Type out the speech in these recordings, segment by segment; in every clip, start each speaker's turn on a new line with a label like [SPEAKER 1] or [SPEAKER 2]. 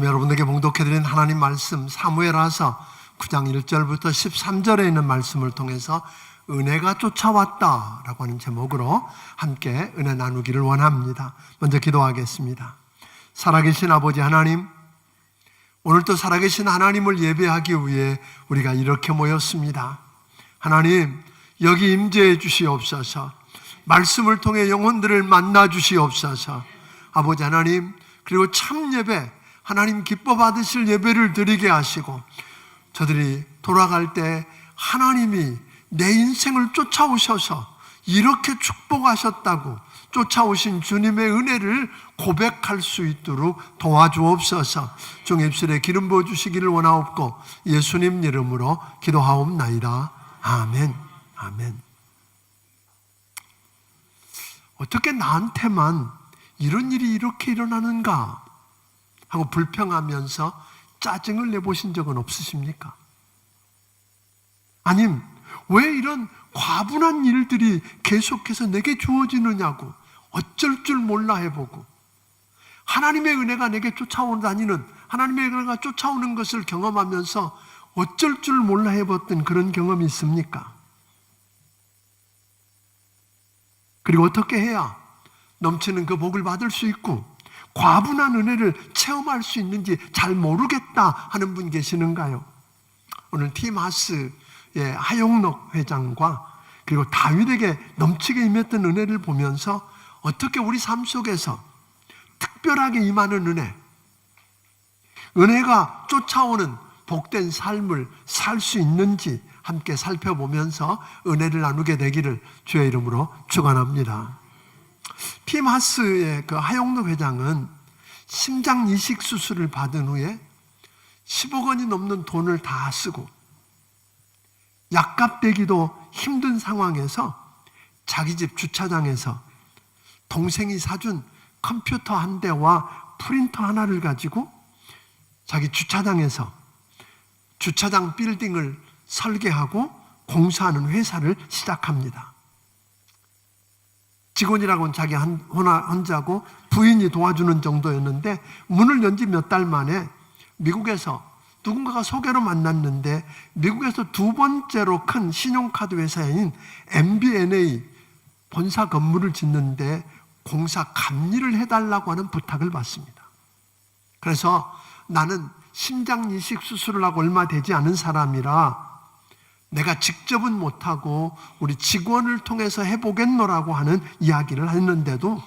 [SPEAKER 1] 여러분에게 봉독해드린 하나님 말씀 사무엘하서 9장 1절부터 13절에 있는 말씀을 통해서 은혜가 쫓아왔다라고 하는 제목으로 함께 은혜 나누기를 원합니다. 먼저 기도하겠습니다. 살아계신 아버지 하나님, 오늘도 살아계신 하나님을 예배하기 위해 우리가 이렇게 모였습니다. 하나님, 여기 임재해 주시옵소서. 말씀을 통해 영혼들을 만나 주시옵소서. 아버지 하나님, 그리고 참 예배, 하나님 기뻐 받으실 예배를 드리게 하시고, 저들이 돌아갈 때 하나님이 내 인생을 쫓아오셔서 이렇게 축복하셨다고 쫓아오신 주님의 은혜를 고백할 수 있도록 도와주옵소서. 종입술에 기름 부어주시기를 원하옵고 예수님 이름으로 기도하옵나이다. 아멘. 아멘. 어떻게 나한테만 이런 일이 이렇게 일어나는가 하고 불평하면서 짜증을 내보신 적은 없으십니까? 아님, 왜 이런 과분한 일들이 계속해서 내게 주어지느냐고 어쩔 줄 몰라 해보고, 하나님의 은혜가 내게 쫓아오다니는, 하나님의 은혜가 쫓아오는 것을 경험하면서 어쩔 줄 몰라 해봤던 그런 경험이 있습니까? 그리고 어떻게 해야 넘치는 그 복을 받을 수 있고 과분한 은혜를 체험할 수 있는지 잘 모르겠다 하는 분 계시는가요? 오늘 티마스의 하용록 회장과 그리고 다윗에게 넘치게 임했던 은혜를 보면서 어떻게 우리 삶 속에서 특별하게 임하는 은혜가 쫓아오는 복된 삶을 살 수 있는지 함께 살펴보면서 은혜를 나누게 되기를 주의 이름으로 축원합니다. 티마스의 그 하용록 회장은 심장 이식 수술을 받은 후에 10억 원이 넘는 돈을 다 쓰고 약값되기도 힘든 상황에서 자기 집 주차장에서 동생이 사준 컴퓨터 한 대와 프린터 하나를 가지고 자기 주차장에서 주차장 빌딩을 설계하고 공사하는 회사를 시작합니다. 직원이라고는 자기 혼자고 부인이 도와주는 정도였는데, 문을 연 지 몇 달 만에 미국에서 누군가가 소개로 만났는데, 미국에서 두 번째로 큰 신용카드 회사인 MBNA 본사 건물을 짓는데 공사 감리를 해달라고 하는 부탁을 받습니다. 그래서 나는 심장 이식 수술을 하고 얼마 되지 않은 사람이라 내가 직접은 못하고 우리 직원을 통해서 해보겠노라고 하는 이야기를 했는데도,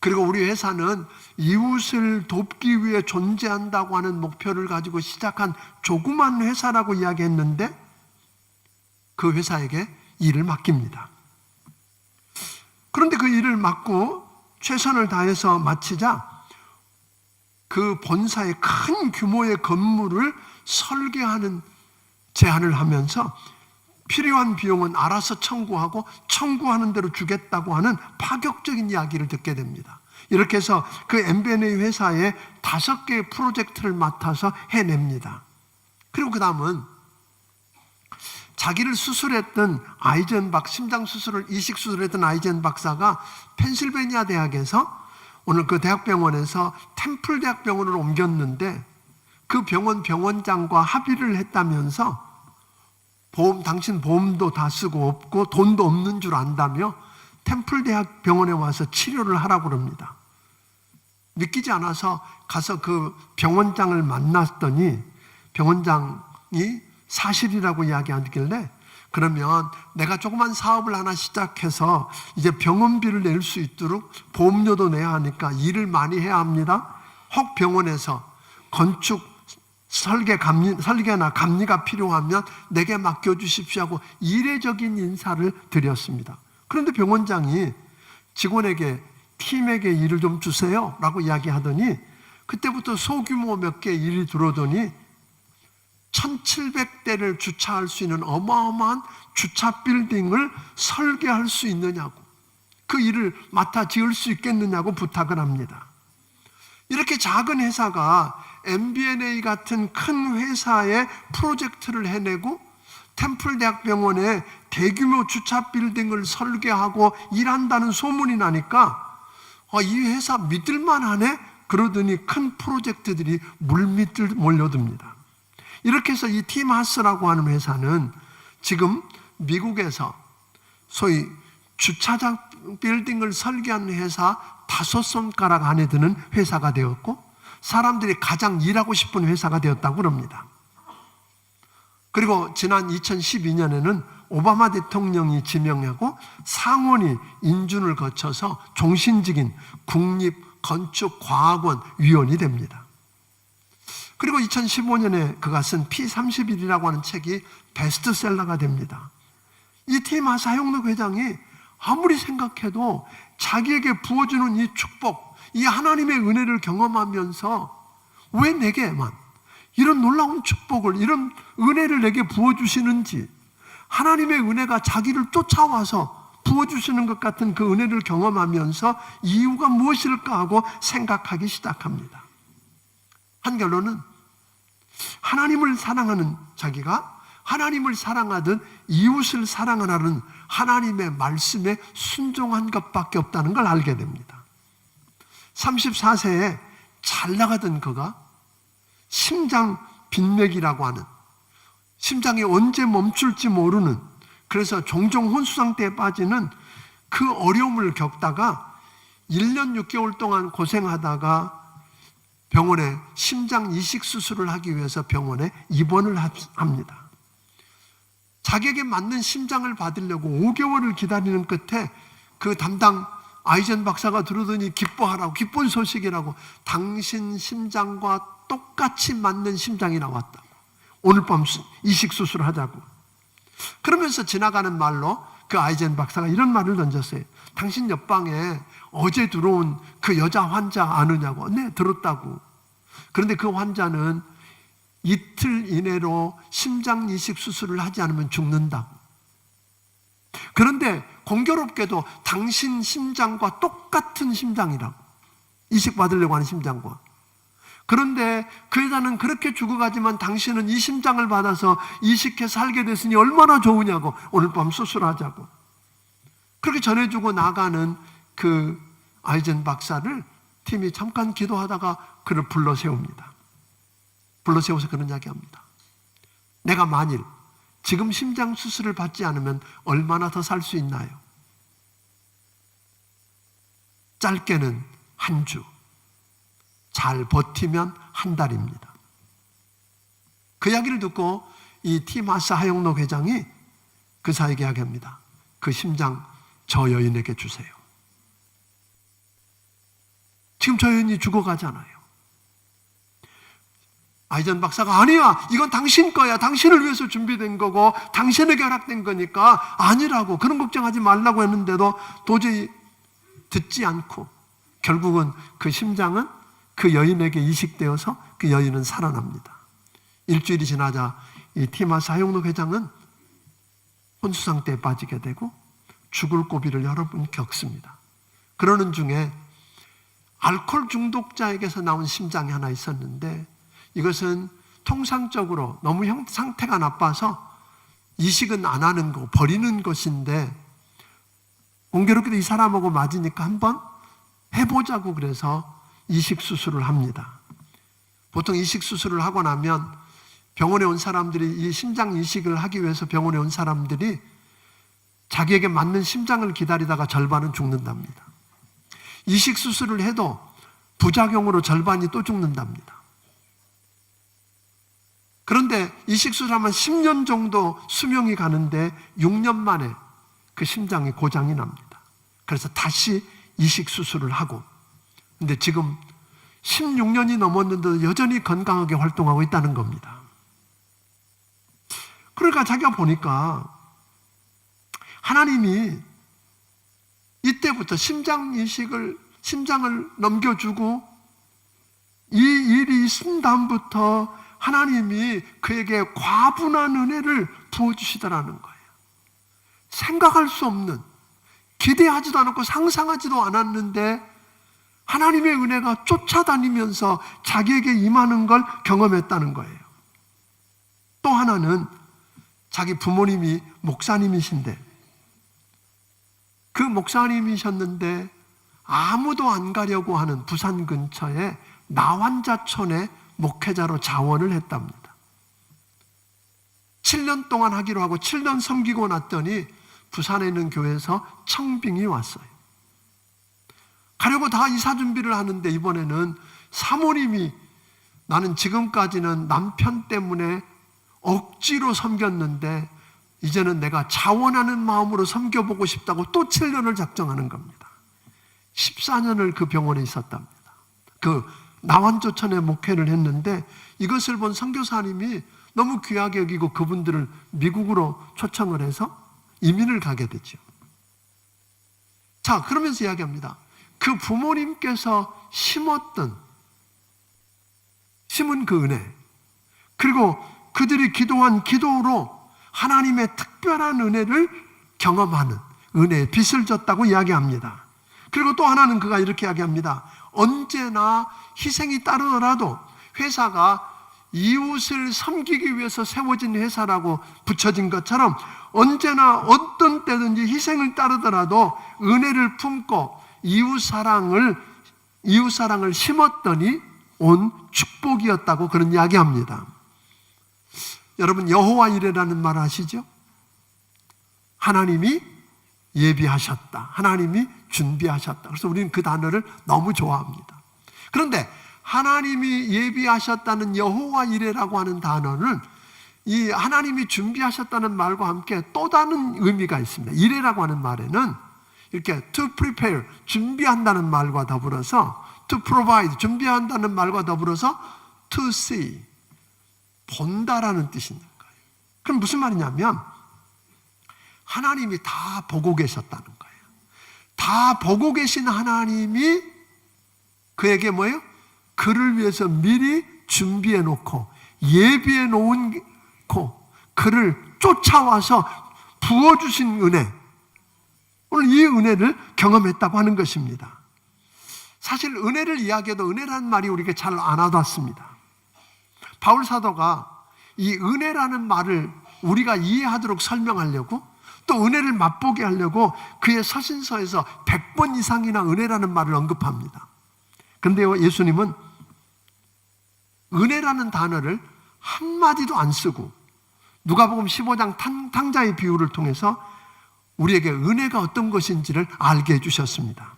[SPEAKER 1] 그리고 우리 회사는 이웃을 돕기 위해 존재한다고 하는 목표를 가지고 시작한 조그만 회사라고 이야기했는데 그 회사에게 일을 맡깁니다. 그런데 그 일을 맡고 최선을 다해서 마치자 그 본사의 큰 규모의 건물을 설계하는 제안을 하면서 필요한 비용은 알아서 청구하고 청구하는 대로 주겠다고 하는 파격적인 이야기를 듣게 됩니다. 이렇게 해서 그 MBNA 회사에 5개의 프로젝트를 맡아서 해냅니다. 그리고 그 다음은 자기를 수술했던 심장 수술을 이식 수술했던 아이젠 박사가 펜실베니아 대학에서 오늘 그 대학병원에서 템플 대학병원으로 옮겼는데, 그 병원장과 합의를 했다면서 당신 보험도 다 쓰고 없고 돈도 없는 줄 안다며 템플 대학 병원에 와서 치료를 하라고 그럽니다. 믿기지 않아서 가서 그 병원장을 만났더니 병원장이 사실이라고 이야기하길래, 그러면 내가 조그만 사업을 하나 시작해서 이제 병원비를 낼 수 있도록 보험료도 내야 하니까 일을 많이 해야 합니다. 혹 병원에서 건축 설계나 감리가 필요하면 내게 맡겨주십시오 하고 이례적인 인사를 드렸습니다. 그런데 병원장이 직원에게, 팀에게 일을 좀 주세요 라고 이야기하더니, 그때부터 소규모 몇 개 일이 들어오더니 1700대를 주차할 수 있는 어마어마한 주차 빌딩을 설계할 수 있느냐고, 그 일을 맡아 지을 수 있겠느냐고 부탁을 합니다. 이렇게 작은 회사가 MBNA 같은 큰 회사의 프로젝트를 해내고 템플 대학병원에 대규모 주차 빌딩을 설계하고 일한다는 소문이 나니까 이 회사 믿을만하네? 그러더니 큰 프로젝트들이 물밑을 몰려듭니다. 이렇게 해서 이 티마스라고 하는 회사는 지금 미국에서 소위 주차장 빌딩을 설계하는 회사 5손가락 안에 드는 회사가 되었고, 사람들이 가장 일하고 싶은 회사가 되었다고 합니다. 그리고 지난 2012년에는 오바마 대통령이 지명하고 상원이 인준을 거쳐서 종신직인 국립건축과학원위원이 됩니다. 그리고 2015년에 그가 쓴 P31이라고 하는 책이 베스트셀러가 됩니다. 이 티마스 하용록 회장이 아무리 생각해도 자기에게 부어주는 이 축복, 이 하나님의 은혜를 경험하면서 왜 내게만 이런 놀라운 축복을, 이런 은혜를 내게 부어주시는지, 하나님의 은혜가 자기를 쫓아와서 부어주시는 것 같은 그 은혜를 경험하면서 이유가 무엇일까 하고 생각하기 시작합니다. 한결로는 하나님을 사랑하는 자기가 하나님을 사랑하듯 이웃을 사랑하라는 하나님의 말씀에 순종한 것밖에 없다는 걸 알게 됩니다. 34세에 잘 나가던 그가 심장 빈맥이라고 하는, 심장이 언제 멈출지 모르는, 그래서 종종 혼수상태에 빠지는 그 어려움을 겪다가 1년 6개월 동안 고생하다가 병원에 심장 이식 수술을 하기 위해서 병원에 입원을 합니다. 자기에게 맞는 심장을 받으려고 5개월을 기다리는 끝에 그 담당 아이젠 박사가 들으더니 기뻐하라고, 기쁜 소식이라고, 당신 심장과 똑같이 맞는 심장이 나왔다고, 오늘 밤 이식 수술을 하자고. 그러면서 지나가는 말로 그 아이젠 박사가 이런 말을 던졌어요. 당신 옆방에 어제 들어온 그 여자 환자 아느냐고. 네, 들었다고. 그런데 그 환자는 이틀 이내로 심장 이식 수술을 하지 않으면 죽는다고. 그런데 공교롭게도 당신 심장과 똑같은 심장이라고, 이식 받으려고 하는 심장과. 그런데 그 여자는 그렇게 죽어가지만 당신은 이 심장을 받아서 이식해 살게 됐으니 얼마나 좋으냐고, 오늘 밤 수술하자고. 그렇게 전해주고 나가는 그 아이젠 박사를 팀이 잠깐 기도하다가 그를 불러 세웁니다. 불러 세워서 그런 이야기합니다. 내가 만일 지금 심장 수술을 받지 않으면 얼마나 더 살 수 있나요? 짧게는 한 주, 잘 버티면 한 달입니다. 그 이야기를 듣고 이 티마스 하용록 회장이 그 사에게 이야기합니다. 그 심장 저 여인에게 주세요. 지금 저 여인이 죽어가잖아요. 아이젠 박사가 아니야, 이건 당신 거야, 당신을 위해서 준비된 거고 당신에게 허락된 거니까 아니라고, 그런 걱정하지 말라고 했는데도 도저히 듣지 않고 결국은 그 심장은 그 여인에게 이식되어서 그 여인은 살아납니다. 일주일이 지나자 이 티마스 하용록 회장은 혼수 상태에 빠지게 되고 죽을 고비를 여러 번 겪습니다. 그러는 중에 알코올 중독자에게서 나온 심장이 하나 있었는데, 이것은 통상적으로 너무 상태가 나빠서 이식은 안 하는 거, 버리는 것인데, 공교롭게도 이 사람하고 맞으니까 한번 해보자고 그래서 이식 수술을 합니다. 보통 이식 수술을 하고 나면 병원에 온 사람들이, 이 심장 이식을 하기 위해서 병원에 온 사람들이 자기에게 맞는 심장을 기다리다가 절반은 죽는답니다. 이식 수술을 해도 부작용으로 절반이 또 죽는답니다. 그런데 이식 수술하면 10년 정도 수명이 가는데 6년 만에 그 심장이 고장이 납니다. 그래서 다시 이식 수술을 하고, 근데 지금 16년이 넘었는데도 여전히 건강하게 활동하고 있다는 겁니다. 그러니까 자기가 보니까 하나님이 이때부터 심장을 넘겨주고 이 일이 있은 다음부터 하나님이 그에게 과분한 은혜를 부어주시더라는 거예요. 생각할 수 없는, 기대하지도 않았고 상상하지도 않았는데 하나님의 은혜가 쫓아다니면서 자기에게 임하는 걸 경험했다는 거예요. 또 하나는 자기 부모님이 목사님이신데, 그 목사님이셨는데 아무도 안 가려고 하는 부산 근처에 나환자촌에 목회자로 자원을 했답니다. 7년 동안 하기로 하고 7년 섬기고 났더니 부산에 있는 교회에서 청빙이 왔어요. 가려고 다 이사 준비를 하는데 이번에는 사모님이 나는 지금까지는 남편 때문에 억지로 섬겼는데 이제는 내가 자원하는 마음으로 섬겨보고 싶다고 또 7년을 작정하는 겁니다. 14년을 그 병원에 있었답니다. 그 나환조천에 목회를 했는데 이것을 본 선교사님이 너무 귀하게 여기고 그분들을 미국으로 초청을 해서 이민을 가게 되죠. 자, 그러면서 이야기합니다. 그 부모님께서 심은 그 은혜, 그리고 그들이 기도한 기도로 하나님의 특별한 은혜를 경험하는 은혜의 빛을 줬다고 이야기합니다. 그리고 또 하나는 그가 이렇게 이야기합니다. 언제나 희생이 따르더라도 회사가 이웃을 섬기기 위해서 세워진 회사라고 붙여진 것처럼 언제나 어떤 때든지 희생을 따르더라도 은혜를 품고 이웃사랑을 심었더니 온 축복이었다고 그런 이야기합니다. 여러분, 여호와 이레라는 말 아시죠? 하나님이 예비하셨다. 하나님이 준비하셨다. 그래서 우리는 그 단어를 너무 좋아합니다. 그런데 하나님이 예비하셨다는 여호와 이레라고 하는 단어는 이 하나님이 준비하셨다는 말과 함께 또 다른 의미가 있습니다. 이레라고 하는 말에는 이렇게 to prepare, 준비한다는 말과 더불어서 to provide, 준비한다는 말과 더불어서 to see, 본다라는 뜻이 있는 거예요. 그럼 무슨 말이냐면 하나님이 다 보고 계셨다는 거예요. 다 보고 계신 하나님이 그에게 뭐예요? 그를 위해서 미리 준비해 놓고 예비해 놓고 그를 쫓아와서 부어주신 은혜, 오늘 이 은혜를 경험했다고 하는 것입니다. 사실 은혜를 이야기해도 은혜라는 말이 우리에게 잘 안 와닿습니다. 바울 사도가 이 은혜라는 말을 우리가 이해하도록 설명하려고 또 은혜를 맛보게 하려고 그의 서신서에서 100번 이상이나 은혜라는 말을 언급합니다. 그런데요, 예수님은 은혜라는 단어를 한마디도 안 쓰고 누가복음 15장 탕자의 비유를 통해서 우리에게 은혜가 어떤 것인지를 알게 해주셨습니다.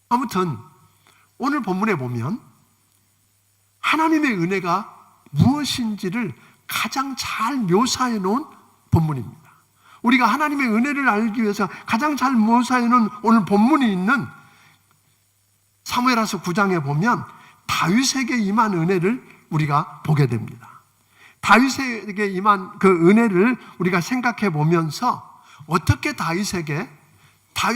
[SPEAKER 1] 아무튼 오늘 본문에 보면 하나님의 은혜가 무엇인지를 가장 잘 묘사해 놓은 본문입니다. 우리가 하나님의 은혜를 알기 위해서 가장 잘 묘사해 놓은 오늘 본문이 있는 사무엘하서 9장에 보면 다윗에게 임한 은혜를 우리가 보게 됩니다. 다윗에게 임한 그 은혜를 우리가 생각해 보면서 어떻게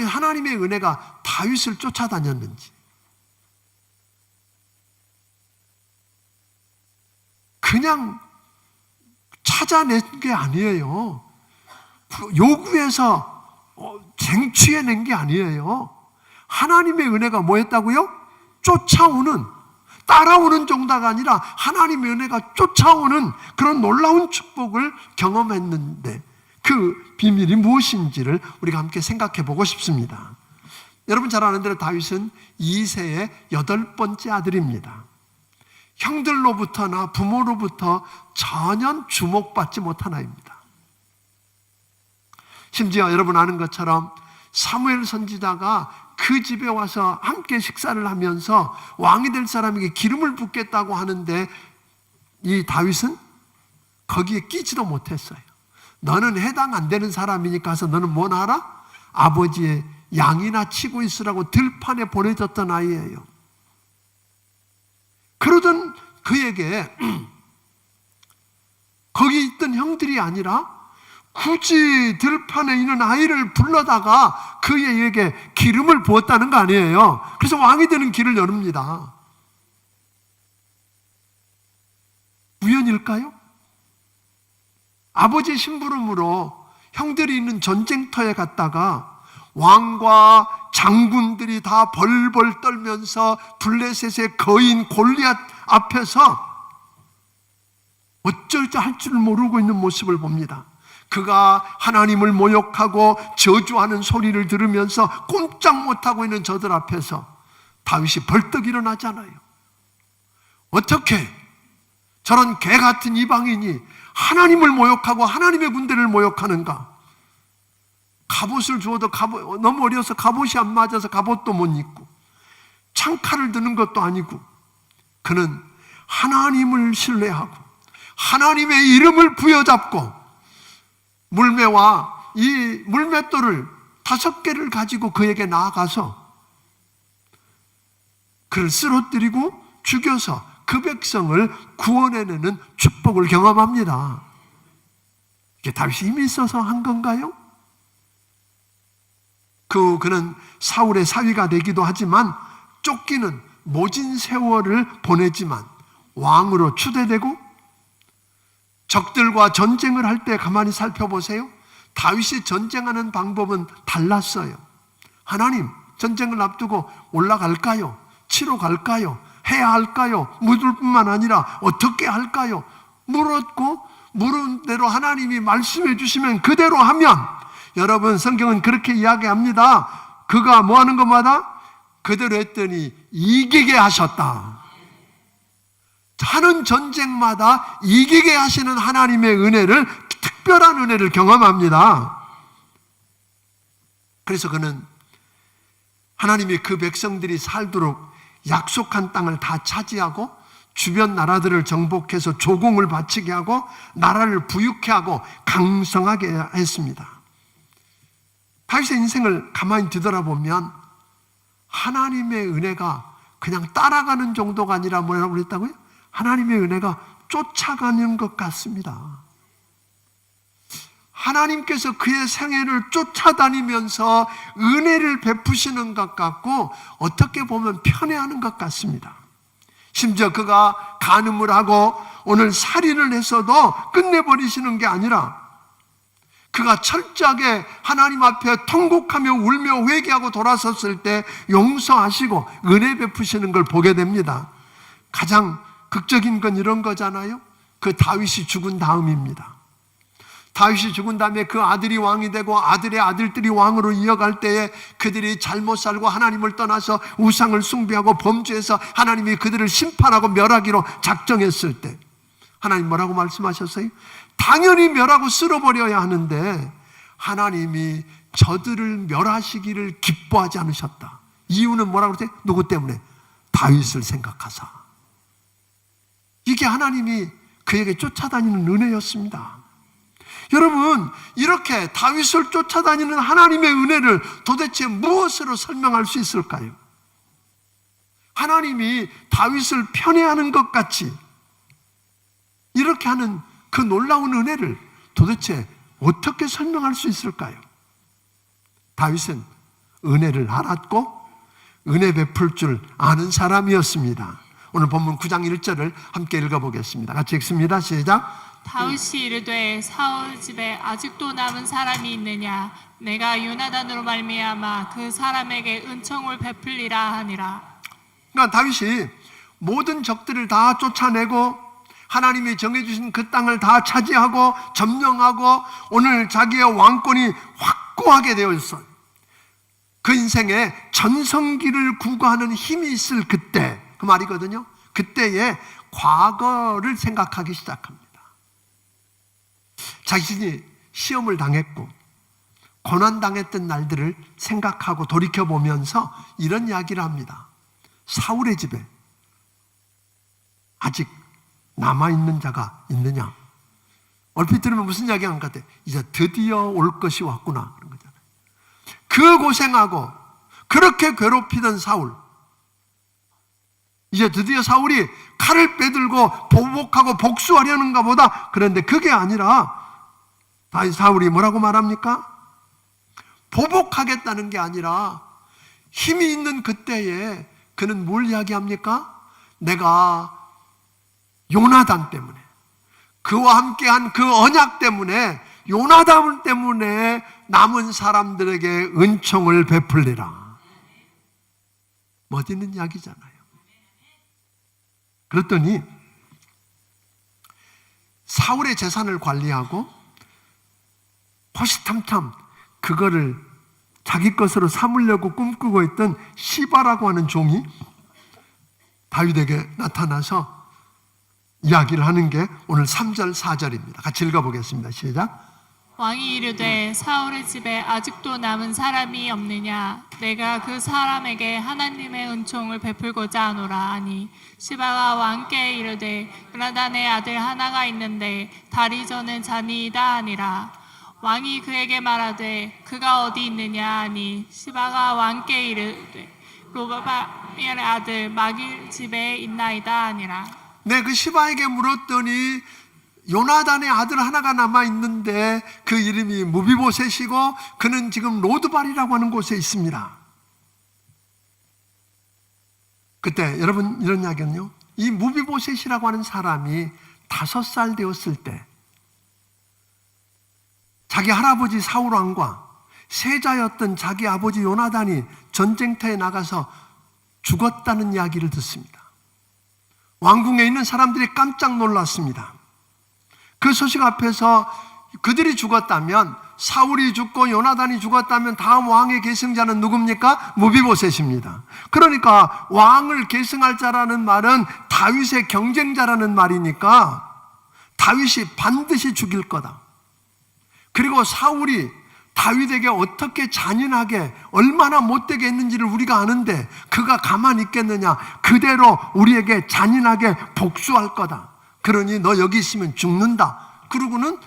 [SPEAKER 1] 하나님의 은혜가 다윗을 쫓아다녔는지, 그냥 찾아낸 게 아니에요. 요구해서 쟁취해낸 게 아니에요. 하나님의 은혜가 뭐였다고요? 따라오는 정도가 아니라 하나님의 은혜가 쫓아오는 그런 놀라운 축복을 경험했는데 그 비밀이 무엇인지를 우리가 함께 생각해 보고 싶습니다. 여러분 잘 아는 대로 다윗은 이새의 8번째 아들입니다. 형들로부터나 부모로부터 전혀 주목받지 못한 아이입니다. 심지어 여러분 아는 것처럼 사무엘 선지자가 그 집에 와서 함께 식사를 하면서 왕이 될 사람에게 기름을 붓겠다고 하는데 이 다윗은 거기에 끼지도 못했어요. 너는 해당 안 되는 사람이니까 해서 너는 뭐 알아? 아버지의 양이나 치고 있으라고 들판에 보내졌던 아이예요. 그러던 그에게 거기 있던 형들이 아니라 굳이 들판에 있는 아이를 불러다가 그에게 기름을 부었다는 거 아니에요. 그래서 왕이 되는 길을 열습니다. 우연일까요? 아버지의 심부름으로 형들이 있는 전쟁터에 갔다가 왕과 장군들이 다 벌벌 떨면서 블레셋의 거인 골리앗 앞에서 어쩔 줄 할 줄 모르고 있는 모습을 봅니다. 그가 하나님을 모욕하고 저주하는 소리를 들으면서 꼼짝 못하고 있는 저들 앞에서 다윗이 벌떡 일어나잖아요. 어떻게 저런 개 같은 이방인이 하나님을 모욕하고 하나님의 군대를 모욕하는가? 갑옷을 주어도 너무 어려서 갑옷이 안 맞아서 갑옷도 못 입고 창칼을 드는 것도 아니고, 그는 하나님을 신뢰하고 하나님의 이름을 부여잡고 물매와 이 물맷돌을 5개를 가지고 그에게 나아가서 그를 쓰러뜨리고 죽여서 그 백성을 구원해내는 축복을 경험합니다. 이게 다윗이 힘이 있어서 한 건가요? 그는 사울의 사위가 되기도 하지만 쫓기는 모진 세월을 보내지만 왕으로 추대되고, 적들과 전쟁을 할 때 가만히 살펴보세요. 다윗이 전쟁하는 방법은 달랐어요. 하나님, 전쟁을 앞두고 올라갈까요? 치러 갈까요? 해야 할까요? 물을 뿐만 아니라 어떻게 할까요? 물었고, 물은 대로 하나님이 말씀해 주시면 그대로 하면, 여러분, 성경은 그렇게 이야기합니다. 그가 뭐 하는 것마다 그대로 했더니 이기게 하셨다. 하는 전쟁마다 이기게 하시는 하나님의 은혜를, 특별한 은혜를 경험합니다. 그래서 그는 하나님이 그 백성들이 살도록 약속한 땅을 다 차지하고 주변 나라들을 정복해서 조공을 바치게 하고 나라를 부유케 하고 강성하게 했습니다. 다윗의 인생을 가만히 뒤돌아보면 하나님의 은혜가 그냥 따라가는 정도가 아니라 뭐라고 그랬다고요? 하나님의 은혜가 쫓아가는 것 같습니다. 하나님께서 그의 생애를 쫓아다니면서 은혜를 베푸시는 것 같고, 어떻게 보면 편애하는 것 같습니다. 심지어 그가 간음을 하고 오늘 살인을 했어도 끝내버리시는 게 아니라, 그가 철저하게 하나님 앞에 통곡하며 울며 회개하고 돌아섰을 때 용서하시고 은혜 베푸시는 걸 보게 됩니다. 가장 극적인 건 이런 거잖아요. 그 다윗이 죽은 다음입니다. 다윗이 죽은 다음에 그 아들이 왕이 되고 아들의 아들들이 왕으로 이어갈 때에 그들이 잘못 살고 하나님을 떠나서 우상을 숭배하고 범죄해서 하나님이 그들을 심판하고 멸하기로 작정했을 때 하나님 뭐라고 말씀하셨어요? 당연히 멸하고 쓸어버려야 하는데 하나님이 저들을 멸하시기를 기뻐하지 않으셨다. 이유는 뭐라고 그랬어요? 누구 때문에? 다윗을 생각하사. 이게 하나님이 그에게 쫓아다니는 은혜였습니다. 여러분, 이렇게 다윗을 쫓아다니는 하나님의 은혜를 도대체 무엇으로 설명할 수 있을까요? 하나님이 다윗을 편애하는 것 같이 이렇게 하는 그 놀라운 은혜를 도대체 어떻게 설명할 수 있을까요? 다윗은 은혜를 알았고 은혜 베풀 줄 아는 사람이었습니다. 오늘 본문 9장 1절을 함께 읽어보겠습니다. 같이 읽습니다. 시작.
[SPEAKER 2] 다윗이 이르되 사울 집에 아직도 남은 사람이 있느냐? 내가 요나단으로 말미암아 그 사람에게 은총을 베풀리라 하니라.
[SPEAKER 1] 그러니까 다윗이 모든 적들을 다 쫓아내고 하나님이 정해주신 그 땅을 다 차지하고 점령하고 오늘 자기의 왕권이 확고하게 되어 있어요. 그 인생에 전성기를 구가하는 힘이 있을 그때, 그 말이거든요. 그때의 과거를 생각하기 시작합니다. 자신이 시험을 당했고 고난당했던 날들을 생각하고 돌이켜보면서 이런 이야기를 합니다. 사울의 집에 아직 남아있는 자가 있느냐? 얼핏 들으면 무슨 이야기 하는 것 같아요? 이제 드디어 올 것이 왔구나 그런 거잖아요. 그 고생하고 그렇게 괴롭히던 사울, 이제 드디어 사울이 칼을 빼들고 보복하고 복수하려는가 보다. 그런데 그게 아니라 다시 사울이 뭐라고 말합니까? 보복하겠다는 게 아니라 힘이 있는 그때에 그는 뭘 이야기합니까? 내가 요나단 때문에, 그와 함께한 그 언약 때문에, 요나단 때문에 남은 사람들에게 은총을 베풀리라. 멋있는 이야기잖아요. 그랬더니 사울의 재산을 관리하고 호시탐탐 그거를 자기 것으로 삼으려고 꿈꾸고 있던 시바라고 하는 종이 다윗에게 나타나서 이야기를 하는 게 오늘 3절 4절입니다. 같이 읽어보겠습니다. 시작.
[SPEAKER 2] 왕이 이르되 사울의 집에 아직도 남은 사람이 없느냐? 내가 그 사람에게 하나님의 은총을 베풀고자 하노라 하니 시바가 왕께 이르되 요나단의 아들 하나가 있는데 다리 저는 잔이이다 하니라. 왕이 그에게 말하되 그가 어디 있느냐 하니 시바가 왕께 이르되 로바의 아들 마길 집에 있나이다 하니라.
[SPEAKER 1] 네, 그 시바에게 물었더니 요나단의 아들 하나가 남아 있는데 그 이름이 무비보셋이고 그는 지금 로드발이라고 하는 곳에 있습니다. 그때 여러분 이런 이야기는요, 이 무비보셋이라고 하는 사람이 5살 되었을 때 자기 할아버지 사울왕과 세자였던 자기 아버지 요나단이 전쟁터에 나가서 죽었다는 이야기를 듣습니다. 왕궁에 있는 사람들이 깜짝 놀랐습니다. 그 소식 앞에서 그들이 죽었다면, 사울이 죽고 요나단이 죽었다면 다음 왕의 계승자는 누굽니까? 무비보셋입니다. 그러니까 왕을 계승할 자라는 말은 다윗의 경쟁자라는 말이니까 다윗이 반드시 죽일 거다. 그리고 사울이 다윗에게 어떻게 잔인하게 얼마나 못되게 했는지를 우리가 아는데 그가 가만히 있겠느냐? 그대로 우리에게 잔인하게 복수할 거다. 그러니 너 여기 있으면 죽는다. 그러고는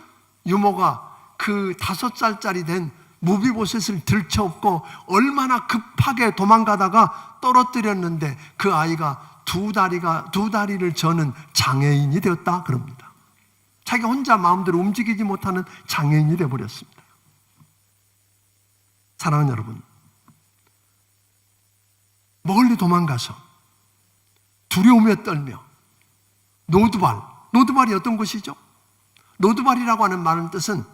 [SPEAKER 1] 유모가 그 5살짜리 된 무비보셋을 들쳐업고 얼마나 급하게 도망가다가 떨어뜨렸는데 그 아이가 두 다리를 저는 장애인이 되었다 그럽니다. 자기가 혼자 마음대로 움직이지 못하는 장애인이 되어버렸습니다. 사랑하는 여러분, 멀리 도망가서 두려움에 떨며 노드발이 어떤 곳이죠? 노드발이라고 하는 말은 뜻은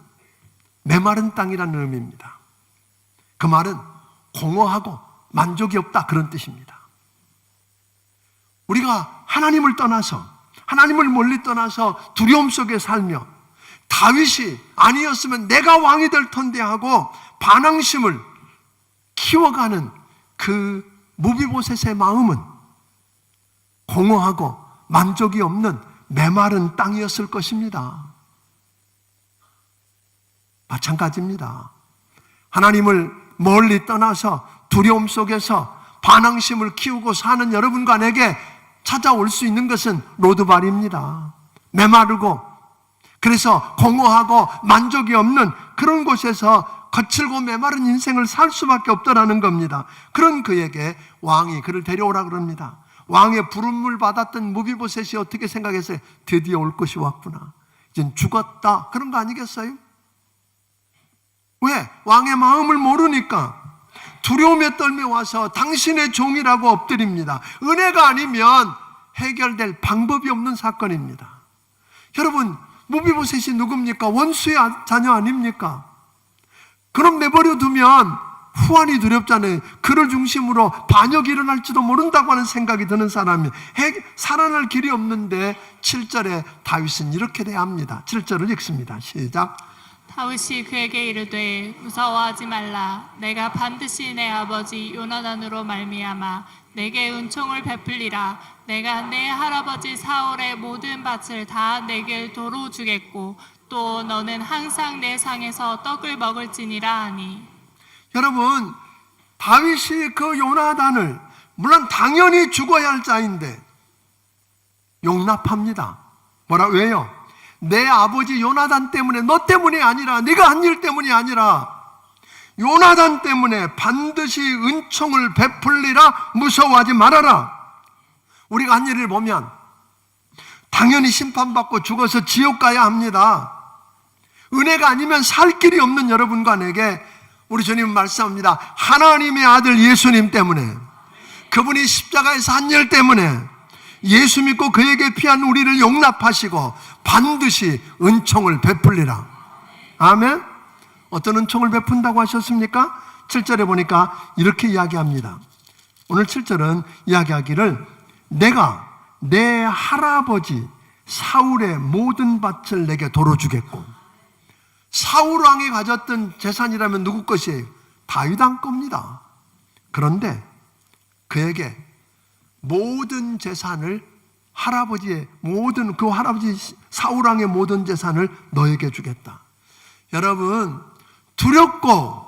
[SPEAKER 1] 메마른 땅이라는 의미입니다. 그 말은 공허하고 만족이 없다 그런 뜻입니다. 우리가 하나님을 멀리 떠나서 두려움 속에 살며 다윗이 아니었으면 내가 왕이 될 텐데 하고 반항심을 키워가는 그 무비보셋의 마음은 공허하고 만족이 없는 메마른 땅이었을 것입니다. 마찬가지입니다. 하나님을 멀리 떠나서 두려움 속에서 반항심을 키우고 사는 여러분과 내게 찾아올 수 있는 것은 로드발입니다. 메마르고 그래서 공허하고 만족이 없는 그런 곳에서 거칠고 메마른 인생을 살 수밖에 없더라는 겁니다. 그런 그에게 왕이 그를 데려오라 그럽니다. 왕의 부름을 받았던 무비보셋이 어떻게 생각했어요? 드디어 올 것이 왔구나. 이젠 죽었다. 그런 거 아니겠어요? 왜? 왕의 마음을 모르니까 두려움에 떨며 와서 당신의 종이라고 엎드립니다. 은혜가 아니면 해결될 방법이 없는 사건입니다. 여러분, 무비보셋이 누굽니까? 원수의 자녀 아닙니까? 그럼 내버려 두면 후환이 두렵잖아요. 그를 중심으로 반역이 일어날지도 모른다고 하는 생각이 드는 사람이 살아날 길이 없는데 7절에 다윗은 이렇게 대합니다. 7절을 읽습니다. 시작.
[SPEAKER 2] 다윗이 그에게 이르되 무서워하지 말라. 내가 반드시 내 아버지 요나단으로 말미암아 내게 은총을 베풀리라. 내가 내 할아버지 사울의 모든 밭을 다 내게 도로 주겠고 또 너는 항상 내 상에서 떡을 먹을지니라 하니.
[SPEAKER 1] 여러분, 다윗이 그 요나단을 물론 당연히 죽어야 할 자인데 용납합니다. 왜요? 내 아버지 요나단 때문에, 너 때문이 아니라, 네가 한 일 때문이 아니라 요나단 때문에 반드시 은총을 베풀리라. 무서워하지 말아라. 우리가 한 일을 보면 당연히 심판받고 죽어서 지옥 가야 합니다. 은혜가 아니면 살 길이 없는 여러분과 내게 우리 주님은 말씀합니다. 하나님의 아들 예수님 때문에, 그분이 십자가에서 한 일 때문에 예수 믿고 그에게 피한 우리를 용납하시고 반드시 은총을 베풀리라. 아멘. 어떤 은총을 베푼다고 하셨습니까? 7절에 보니까 이렇게 이야기합니다. 오늘 7절은 이야기하기를 내가 내 할아버지 사울의 모든 밭을 내게 도로 주겠고 사울 왕이 가졌던 재산이라면 누구 것이에요? 다윗 왕 겁니다. 그런데 그에게 모든 재산을 할아버지의 모든 그 할아버지 사울 왕의 모든 재산을 너에게 주겠다. 여러분, 두렵고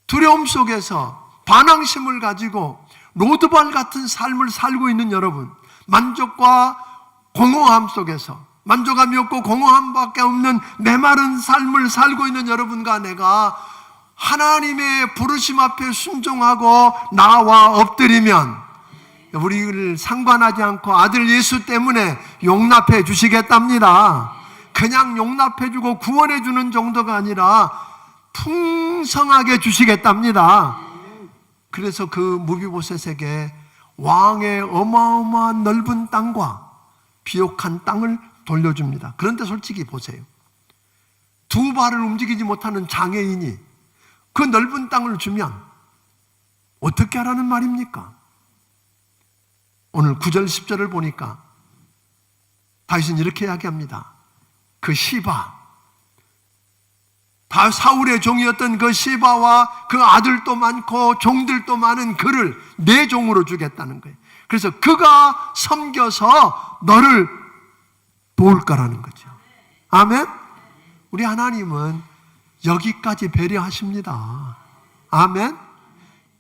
[SPEAKER 1] 두려움 속에서 반항심을 가지고 로드발 같은 삶을 살고 있는 여러분, 만족과 공허함 속에서 만족함이 없고 공허함밖에 없는 메마른 삶을 살고 있는 여러분과 내가 하나님의 부르심 앞에 순종하고 나와 엎드리면 우리를 상관하지 않고 아들 예수 때문에 용납해 주시겠답니다. 그냥 용납해 주고 구원해 주는 정도가 아니라 풍성하게 주시겠답니다. 그래서 그 무비보셋에게 왕의 어마어마한 넓은 땅과 비옥한 땅을 돌려줍니다. 그런데 솔직히 보세요. 두 발을 움직이지 못하는 장애인이 그 넓은 땅을 주면 어떻게 하라는 말입니까? 오늘 9절 10절을 보니까 다윗은 이렇게 이야기합니다. 그 시바, 다 사울의 종이었던 그 시바와 그 아들도 많고 종들도 많은 그를 내 종으로 주겠다는 거예요. 그래서 그가 섬겨서 너를 도울 거라는 거죠. 아멘? 우리 하나님은 여기까지 배려하십니다. 아멘?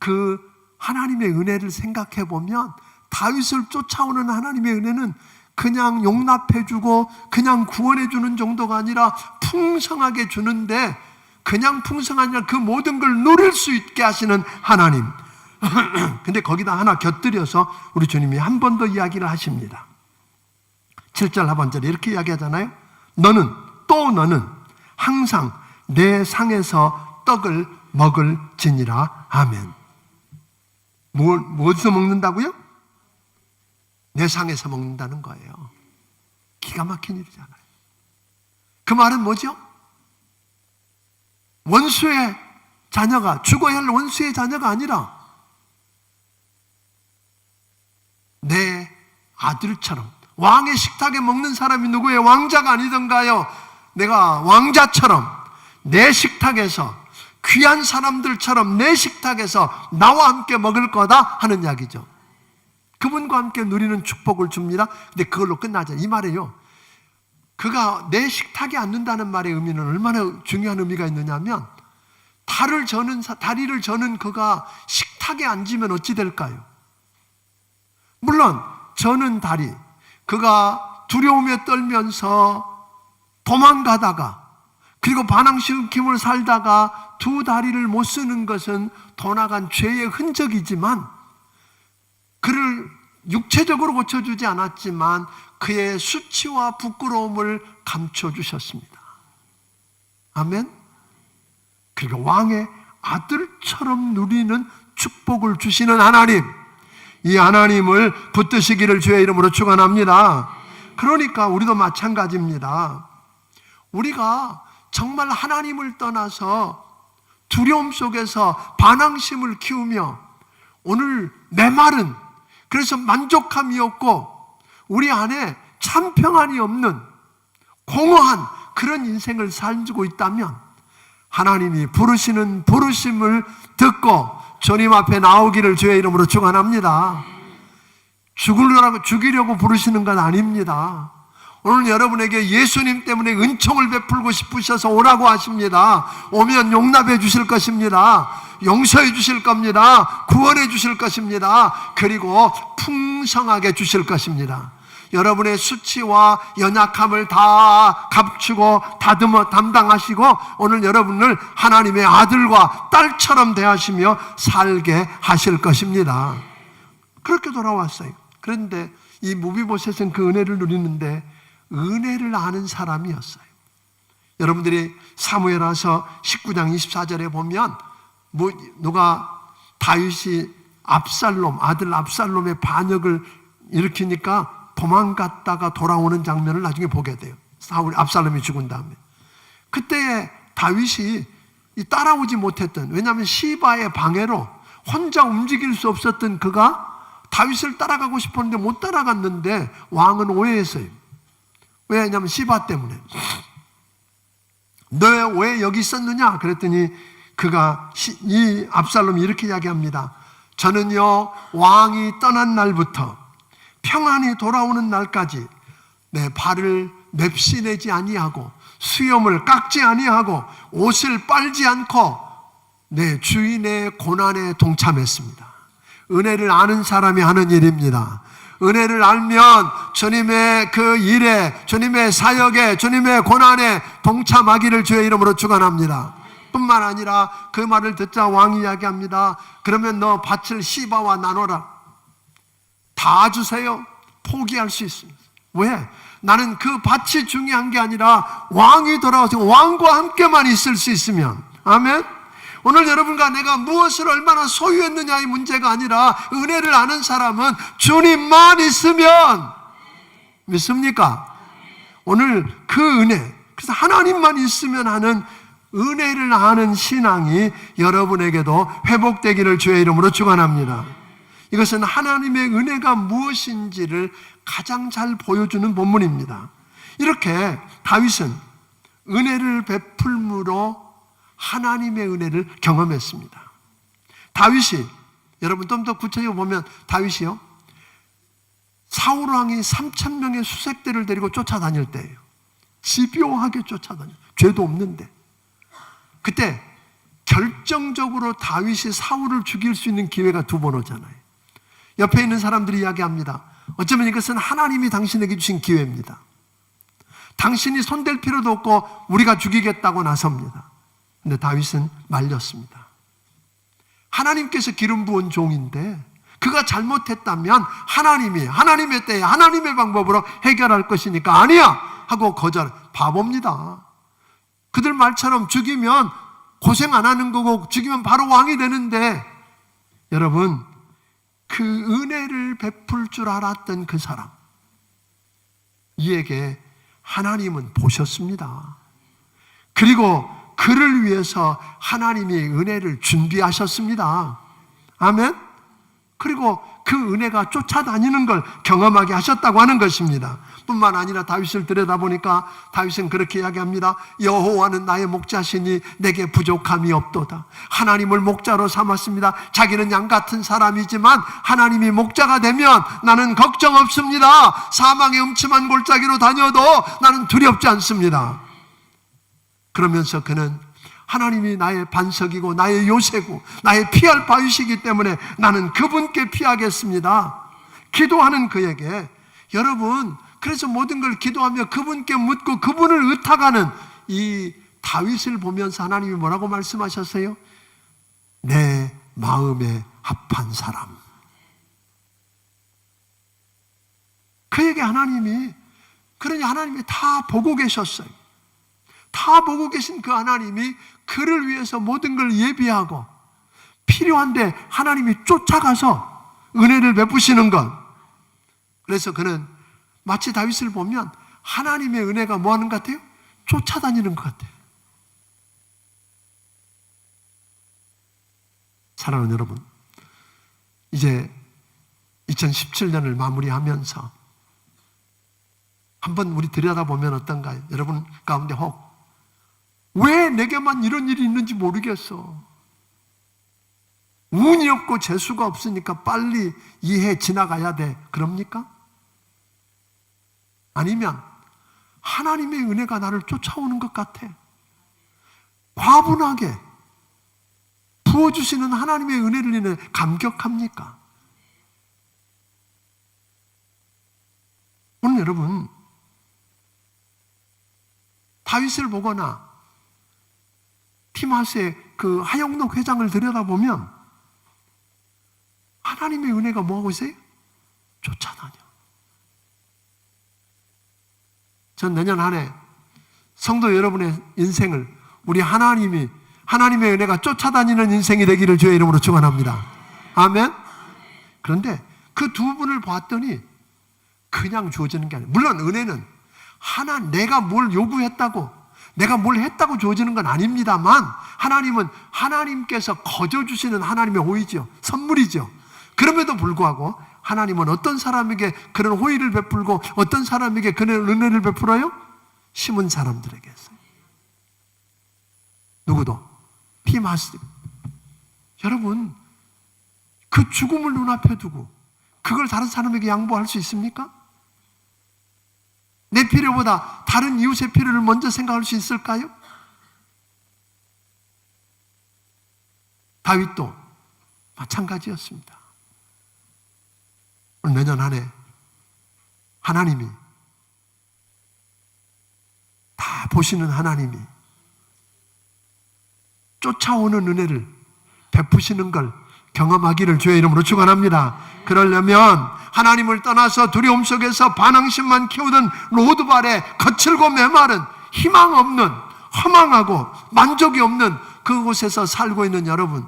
[SPEAKER 1] 그 하나님의 은혜를 생각해 보면 다윗을 쫓아오는 하나님의 은혜는 그냥 용납해주고 그냥 구원해주는 정도가 아니라 풍성하게 주는데, 그냥 풍성한 아니라 그 모든 걸 누릴 수 있게 하시는 하나님. 근데 거기다 하나 곁들여서 우리 주님이 한 번 더 이야기를 하십니다. 7절 하반절에 이렇게 이야기하잖아요. 너는 항상 내 상에서 떡을 먹을지니라. 아멘. 어디서 먹는다고요? 내 상에서 먹는다는 거예요. 기가 막힌 일이잖아요. 그 말은 뭐죠? 원수의 자녀가, 죽어야 할 원수의 자녀가 아니라 내 아들처럼 왕의 식탁에 먹는 사람이 누구예요? 왕자가 아니던가요? 내가 왕자처럼 내 식탁에서, 귀한 사람들처럼 내 식탁에서 나와 함께 먹을 거다 하는 이야기죠. 그분과 함께 누리는 축복을 줍니다. 근데 그걸로 끝나죠. 이 말이에요. 그가 내 식탁에 앉는다는 말의 의미는 얼마나 중요한 의미가 있느냐면, 다리를 저는 그가 식탁에 앉으면 어찌 될까요? 물론 저는 다리, 그가 두려움에 떨면서 도망가다가 그리고 반항심을 살다가 두 다리를 못 쓰는 것은 도나간 죄의 흔적이지만, 그를 육체적으로 고쳐주지 않았지만 그의 수치와 부끄러움을 감춰주셨습니다. 아멘. 그리고 왕의 아들처럼 누리는 축복을 주시는 하나님, 이 하나님을 붙드시기를 주의 이름으로 축원합니다. 그러니까 우리도 마찬가지입니다. 우리가 정말 하나님을 떠나서 두려움 속에서 반항심을 키우며 오늘 메마른, 그래서 만족함이 없고 우리 안에 참 평안이 없는 공허한 그런 인생을 살고 있다면, 하나님이 부르시는 부르심을 듣고 주님 앞에 나오기를 주의 이름으로 축원합니다. 죽이려고 부르시는 건 아닙니다. 오늘 여러분에게 예수님 때문에 은총을 베풀고 싶으셔서 오라고 하십니다. 오면 용납해 주실 것입니다. 용서해 주실 겁니다. 구원해 주실 것입니다. 그리고 풍성하게 주실 것입니다. 여러분의 수치와 연약함을 다 감추고 다듬어 담당하시고 오늘 여러분을 하나님의 아들과 딸처럼 대하시며 살게 하실 것입니다. 그렇게 돌아왔어요. 그런데 이 무비보셋은 그 은혜를 누리는데 은혜를 아는 사람이었어요. 여러분들이 사무엘하서 19장 24절에 보면 누가 다윗이 아들 압살롬의 반역을 일으키니까 도망갔다가 돌아오는 장면을 나중에 보게 돼요. 압살롬이 죽은 다음에. 그때 다윗이 따라오지 못했던, 왜냐하면 시바의 방해로 혼자 움직일 수 없었던 그가 다윗을 따라가고 싶었는데 못 따라갔는데 왕은 오해했어요. 왜냐하면 시바 때문에. 너 왜 여기 있었느냐? 그랬더니 이 압살롬이 이렇게 이야기합니다. 저는요, 왕이 떠난 날부터 평안히 돌아오는 날까지 내 발을 맵시내지 아니하고 수염을 깎지 아니하고 옷을 빨지 않고 내 주인의 고난에 동참했습니다. 은혜를 아는 사람이 하는 일입니다. 은혜를 알면 주님의 그 일에, 주님의 사역에, 주님의 고난에 동참하기를 주의 이름으로 축원합니다. 뿐만 아니라 그 말을 듣자 왕이 이야기합니다. 그러면 너 밭을 시바와 나눠라. 다 주세요. 포기할 수 있습니다. 왜? 나는 그 밭이 중요한 게 아니라 왕이 돌아와서 왕과 함께만 있을 수 있으면. 아멘. 오늘 여러분과 내가 무엇을 얼마나 소유했느냐의 문제가 아니라 은혜를 아는 사람은 주님만 있으면. 믿습니까? 오늘 그 은혜, 그래서 하나님만 있으면 하는 은혜를 아는 신앙이 여러분에게도 회복되기를 주의 이름으로 축원합니다. 이것은 하나님의 은혜가 무엇인지를 가장 잘 보여주는 본문입니다. 이렇게 다윗은 은혜를 베풀므로 하나님의 은혜를 경험했습니다. 다윗이, 여러분 좀 더 구체적으로 보면 다윗이요, 사울 왕이 3,000명의 수색대를 데리고 쫓아다닐 때예요. 집요하게 쫓아다녀요. 죄도 없는데. 그때 결정적으로 다윗이 사울을 죽일 수 있는 기회가 2번 오잖아요. 옆에 있는 사람들이 이야기합니다. 어쩌면 이것은 하나님이 당신에게 주신 기회입니다. 당신이 손댈 필요도 없고 우리가 죽이겠다고 나섭니다. 근데 다윗은 말렸습니다. 하나님께서 기름 부은 종인데 그가 잘못했다면 하나님이 하나님의 때에 하나님의 방법으로 해결할 것이니까 아니야 하고 거절. 바보입니다. 그들 말처럼 죽이면 고생 안 하는 거고 죽이면 바로 왕이 되는데, 여러분 그 은혜를 베풀 줄 알았던 그 사람, 이에게 하나님은 보셨습니다. 그리고 그를 위해서 하나님이 은혜를 준비하셨습니다. 아멘. 그리고 그 은혜가 쫓아다니는 걸 경험하게 하셨다고 하는 것입니다. 뿐만 아니라 다윗을 들여다보니까 다윗은 그렇게 이야기합니다. 여호와는 나의 목자시니 내게 부족함이 없도다. 하나님을 목자로 삼았습니다. 자기는 양 같은 사람이지만 하나님이 목자가 되면 나는 걱정 없습니다. 사망의 음침한 골짜기로 다녀도 나는 두렵지 않습니다. 그러면서 그는 하나님이 나의 반석이고 나의 요새고 나의 피할 바위시기 때문에 나는 그분께 피하겠습니다. 기도하는 그에게, 여러분 그래서 모든 걸 기도하며 그분께 묻고 그분을 의탁하는 이 다윗을 보면서 하나님이 뭐라고 말씀하셨어요? 내 마음에 합한 사람. 그에게 하나님이, 그러니 하나님이 다 보고 계셨어요. 다 보고 계신 그 하나님이 그를 위해서 모든 걸 예비하고 필요한데 하나님이 쫓아가서 은혜를 베푸시는 것. 그래서 그는 마치 다윗을 보면 하나님의 은혜가 뭐 하는 것 같아요? 쫓아다니는 것 같아요. 사랑하는 여러분, 이제 2017년을 마무리하면서 한번 우리 들여다보면 어떤가요? 여러분 가운데 혹 왜 내게만 이런 일이 있는지 모르겠어. 운이 없고 재수가 없으니까 빨리 이 해 지나가야 돼. 그럽니까? 아니면 하나님의 은혜가 나를 쫓아오는 것 같아. 과분하게 부어주시는 하나님의 은혜를 인해 감격합니까? 오늘 여러분 다윗을 보거나 티마스의 그 하영록 회장을 들여다보면 하나님의 은혜가 뭐하고 있어요? 쫓아다녀. 전 내년 한 해 성도 여러분의 인생을 우리 하나님의 은혜가 쫓아다니는 인생이 되기를 주의 이름으로 축원합니다. 아멘. 그런데 그 두 분을 봤더니 그냥 주어지는 게 아니에요. 물론 은혜는 내가 뭘 요구했다고, 내가 뭘 했다고 주어지는 건 아닙니다만, 하나님은 하나님께서 거저 주시는 하나님의 호의죠. 선물이죠. 그럼에도 불구하고 하나님은 어떤 사람에게 그런 호의를 베풀고 어떤 사람에게 그런 은혜를 베풀어요? 심은 사람들에게 했어요. 누구도 피마스. 여러분, 그 죽음을 눈앞에 두고 그걸 다른 사람에게 양보할 수 있습니까? 내 필요보다 다른 이웃의 필요를 먼저 생각할 수 있을까요? 다윗도 마찬가지였습니다. 오늘 내년 한 해 하나님이 다 보시는 하나님이 쫓아오는 은혜를 베푸시는 걸 경험하기를 주의 이름으로 축원합니다. 그러려면 하나님을 떠나서 두려움 속에서 반항심만 키우던 로드발의 거칠고 메마른 희망 없는, 허망하고 만족이 없는 그곳에서 살고 있는 여러분,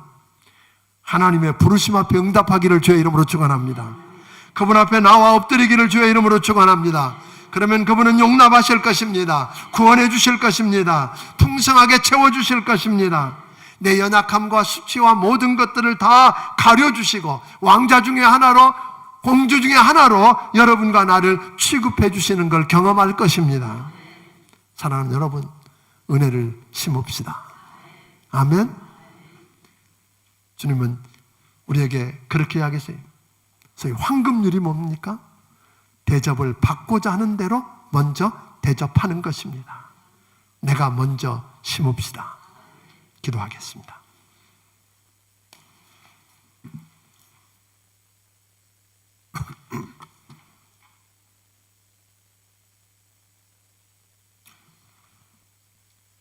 [SPEAKER 1] 하나님의 부르심 앞에 응답하기를 주의 이름으로 축원합니다. 그분 앞에 나와 엎드리기를 주의 이름으로 축원합니다. 그러면 그분은 용납하실 것입니다. 구원해 주실 것입니다. 풍성하게 채워주실 것입니다. 내 연약함과 수치와 모든 것들을 다 가려주시고 왕자 중에 하나로, 공주 중에 하나로 여러분과 나를 취급해 주시는 걸 경험할 것입니다. 사랑하는 여러분, 은혜를 심읍시다. 아멘. 주님은 우리에게 그렇게 이야기하세요. 소위 황금률이 뭡니까? 대접을 받고자 하는 대로 먼저 대접하는 것입니다. 내가 먼저 심읍시다. 기도하겠습니다.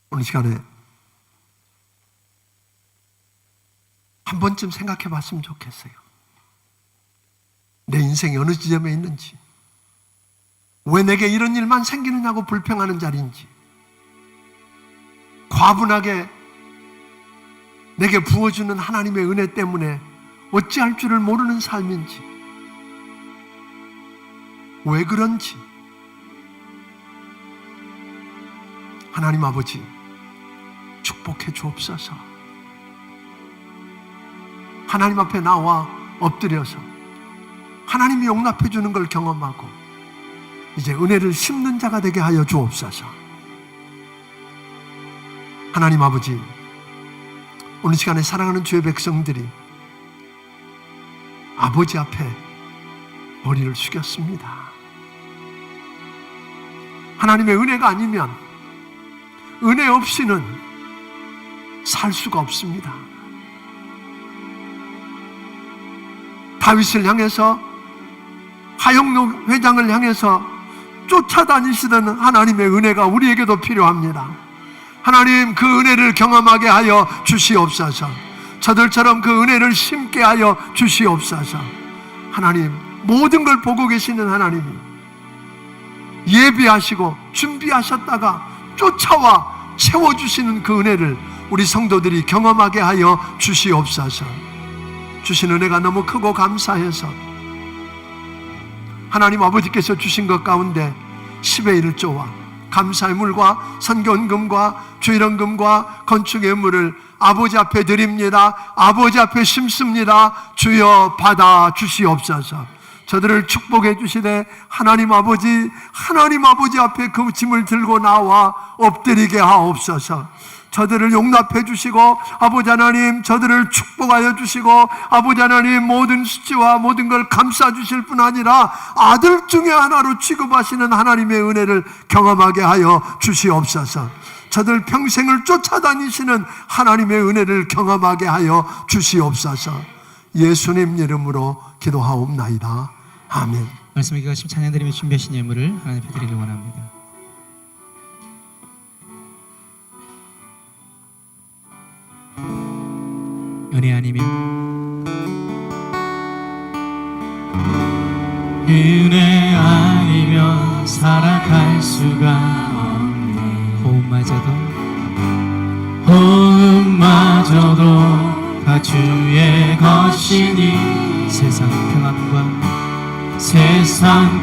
[SPEAKER 1] 오늘 시간에 한 번쯤 생각해 봤으면 좋겠어요. 내 인생이 어느 지점에 있는지, 왜 내게 이런 일만 생기느냐고 불평하는 자리인지, 과분하게 내게 부어주는 하나님의 은혜 때문에 어찌할 줄을 모르는 삶인지, 왜 그런지, 하나님 아버지 축복해 주옵소서. 하나님 앞에 나와 엎드려서 하나님이 용납해 주는 걸 경험하고 이제 은혜를 심는 자가 되게 하여 주옵소서. 하나님 아버지, 오늘 시간에 사랑하는 주의 백성들이 아버지 앞에 머리를 숙였습니다. 하나님의 은혜가 아니면, 은혜 없이는 살 수가 없습니다. 다윗을 향해서, 하영록 회장을 향해서 쫓아다니시던 하나님의 은혜가 우리에게도 필요합니다. 하나님, 그 은혜를 경험하게 하여 주시옵소서. 저들처럼 그 은혜를 심게 하여 주시옵소서. 하나님, 모든 걸 보고 계시는 하나님이 예비하시고 준비하셨다가 쫓아와 채워주시는 그 은혜를 우리 성도들이 경험하게 하여 주시옵소서. 주신 은혜가 너무 크고 감사해서 하나님 아버지께서 주신 것 가운데 10의 1조와 감사의 물과 선견금과 주일원금과 건축의 물을 아버지 앞에 드립니다. 아버지 앞에 심습니다. 주여 받아 주시옵소서. 저들을 축복해 주시되 하나님 아버지 앞에 그 짐을 들고 나와 엎드리게 하옵소서. 저들을 용납해 주시고 아버지 하나님 저들을 축복하여 주시고 아버지 하나님 모든 수치와 모든 걸 감싸 주실 뿐 아니라 아들 중에 하나로 취급하시는 하나님의 은혜를 경험하게 하여 주시옵소서. 저들 평생을 쫓아다니시는 하나님의 은혜를 경험하게 하여 주시옵소서. 예수님 이름으로 기도하옵나이다. 아멘.
[SPEAKER 3] 말씀을 기가심 찬양드리며 준비하신 예물을 하나님 앞에 드리길 원합니다. 은혜 아니면, 은혜 아니면 살아갈 수가 없네. 호흡마저도 다 주의 것이니 세상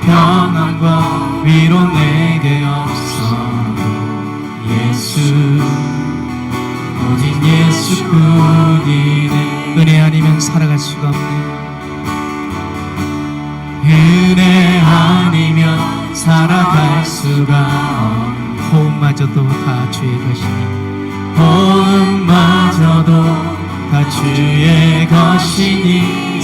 [SPEAKER 3] 평안과 위로 내게 없어도 오직 예수뿐이네. 은혜 아니면 살아갈 수가 없네. 은혜 아니면 살아갈 수가 없네. 호흡마저도 다 주의 것이니 호흡마저도 다 주의 것이니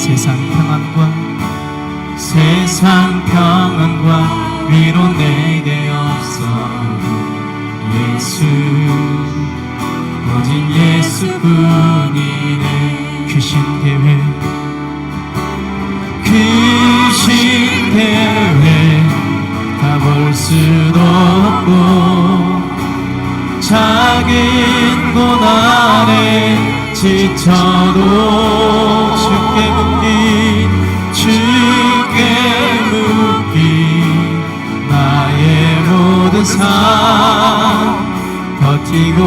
[SPEAKER 3] 세상 평안과 위로 내게 없어. 예수 오직 예수뿐이네. 귀신 계획 다 볼 수도 없고 작은 고난에 지쳐도 주께 묶인 나의 모든 삶 버티고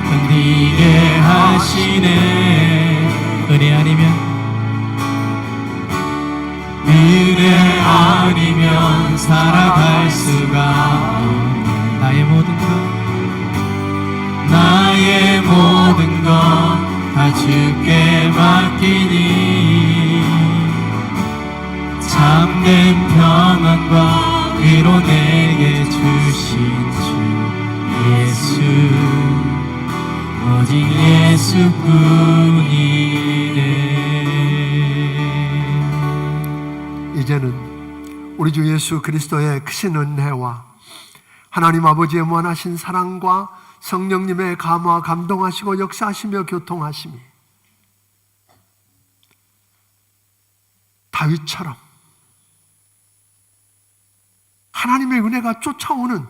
[SPEAKER 3] 견디게 하시네. 은혜 아니면 살아갈 수가 없네. 나의 모든 것 다 주께 맡기니 참된 평안과 위로 내게 주신 주 예수 오직 예수뿐이네.
[SPEAKER 1] 이제는 우리 주 예수 그리스도의 크신 은혜와 하나님 아버지의 무한하신 사랑과 성령님의 감화 감동하시고 역사하시며 교통하심이 다윗처럼 하나님의 은혜가 쫓아오는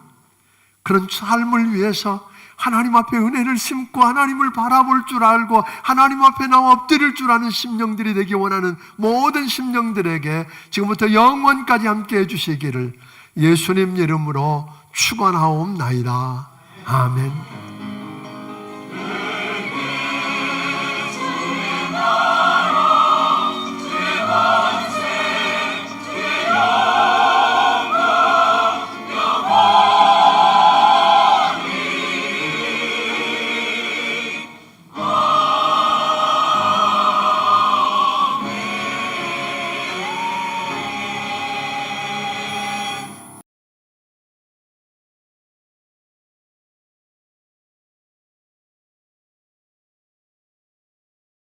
[SPEAKER 1] 그런 삶을 위해서 하나님 앞에 은혜를 심고 하나님을 바라볼 줄 알고 하나님 앞에 나와 엎드릴 줄 아는 심령들이 되기 원하는 모든 심령들에게 지금부터 영원까지 함께 해주시기를 예수님 이름으로 축원하옵나이다. 아멘.